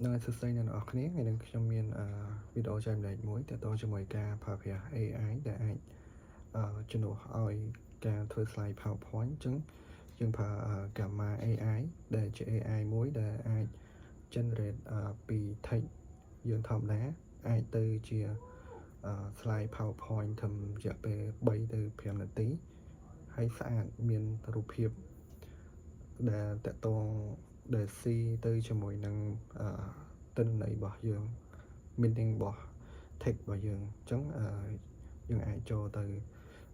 នៅសរសេរនៅអស់គ្នាថ្ងៃនេះខ្ញុំមានវីដេអូចែកម្លែកមួយទាក់ទងជាមួយការប្រើប្រាស់ AI ដែលអាចជំនួសឲ្យការធ្វើ slide PowerPoint អញ្ចឹងយើងប្រើGamma AI ដែលជា AI មួយដែលអាច generate ពី text យើងធម្មតាអាចទៅជា slide PowerPoint ត្រឹមរយៈពេល3ទៅ5នាទីហើយស្អាតមានរូបភាពដែលតាក់ទងដែលស៊ីទៅជាមួយនឹងទិន្នន័យរបស់យើង meaning របស់ text របស់យើងអញ្ចឹងយើងអាចចូលទៅ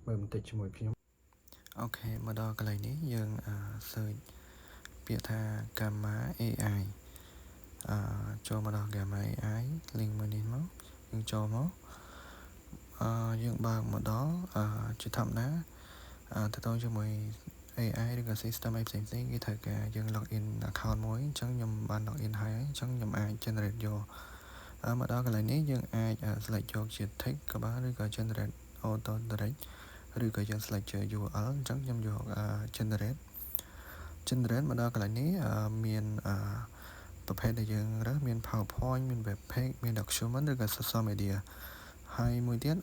មើលបន្តិចជាមួយខ្ញុំអូខេមកដល់កន្លែងនេះយើង search ពាក្យថា Gamma AI ចូលមកដល់ Gamma AI link មួយនេះមកយើងចូលមកយើងបើកមកដល់ជាធម្មតាទៅទៅជាមួយ AI ឬក៏ system អីផ្សេងៗគេត្រូវការយើង login account មួយអញ្ចឹងខ្ញុំបាន login ហើយអញ្ចឹងខ្ញុំអាច generate យកមកដល់កន្លែងនេះយើងអាច select យកជា text ក៏បានឬក៏ generate auto direct ឬក៏យើង select ជា URL អញ្ចឹងខ្ញុំយក generate មកដល់កន្លែងនេះមានប្រភេទដែលយើងរើសមាន PowerPoint មាន web page មាន document ឬក៏ social media ហើយមួយទៀត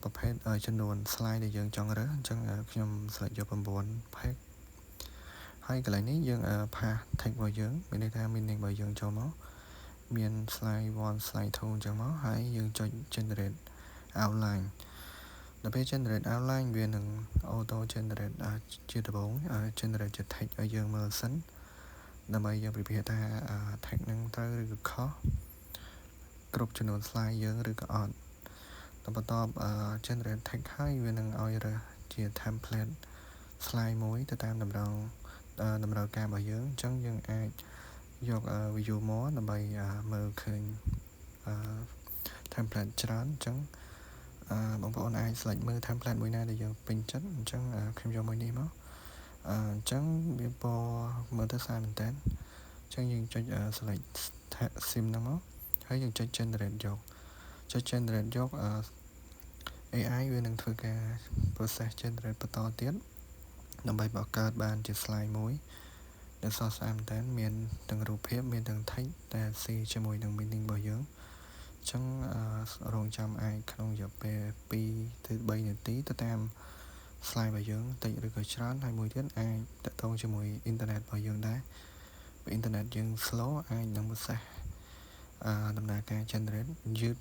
ប្រភេទចំនួន slide ដែលយើងចង់រើសអញ្ចឹងខ្ញុំ select យក9 page ហើយកន្លែងនេះយើងផាស text របស់យើងមានន័យថា meaning របស់យើងចូលមកមាន slide 1 slide 2អញ្ចឹងមកហើយយើងចុច generate outline ដល់ពេល generate outline វានឹង auto generate ជាដំបូង generate ជា text ឲ្យយើងមើលសិនដើម្បីយើងពិភាក្សាថា text នឹងត្រូវឬក៏ខុសគ្រប់ចំនួន slide យើងឬក៏អត់ដល់បន្ទាប់ generate text ហើយវានឹងឲ្យរើសជា template slide មួយទៅតាមតម្រូវការរបស់យើងអញ្ចឹងយើងអាចយក view more ដើម្បីមើលឃើញtemplate ច្រើនអញ្ចឹងបងប្អូនអាច select មើល template មួយណាដែលយើងពេញចិត្តអញ្ចឹងខ្ញុំយកមួយនេះមកអញ្ចឹងវាពណ៌មើលទៅស្អាតមែនតើអញ្ចឹងយើងចុច select sim ហ្នឹងមកហើយយើងចុច generate យកចុច generate យកAI វានឹងធ្វើការ process generate បន្តទៀតដើម្បីបង្កើតបានជា slide មួយដែលសស្អាតមែនតើមានទាំងរូបភាពមានទាំង text ដែលស៊ីជាមួយនឹង meaning របស់យើងអញ្ចឹងរងចាំអាចក្នុងរយៈពេល2ទៅ3នាទីទៅតាម slide របស់យើងតិចឬក៏ច្រើនហើយមួយទៀតអាចតាក់ទងជាមួយអ៊ីនធឺណិតរបស់យើងដែរបើអ៊ីនធឺណិតយើង slow អាចនឹង process ដំណើរការ generate យឺត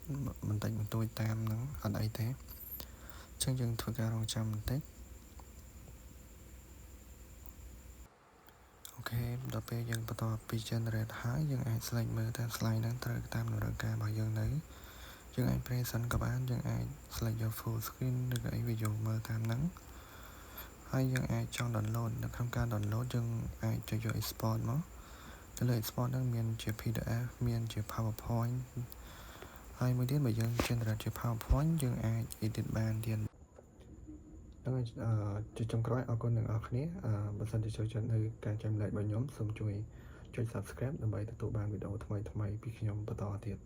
បន្តិចបន្តួចតាមហ្នឹងអត់អីទេអញ្ចឹងយើងធ្វើការរងចាំបន្តិចអូខេដល់ពេលយើងបន្តពី generate ហើយយើងអាច select មើលថា slide ហ្នឹងត្រូវតាមតម្រូវការរបស់យើងនៅយើងអាច present ក៏បានយើងអាច select យក full screen ឬក៏អីវាយកមើលតាមហ្នឹងហើយយើងអាចចង់ download នៅក្នុងការ download យើងអាចចុចយក export មកទៅលើ export ហ្នឹងមានជា PDF មានជា PowerPoint ហើយមួយទៀតបើយើង generate ជា PowerPoint យើងអាច edit បានទៀតហើយជាចុងក្រោយអរគុណអ្នកនរគ្នាបើសិនជាចូលចិត្តនៅការចែករំលែករបស់ខ្ញុំសូមជួយចុច subscribe ដើម្បីទទួលបានវីដេអូថ្មីៗពីខ្ញុំបន្តទៀត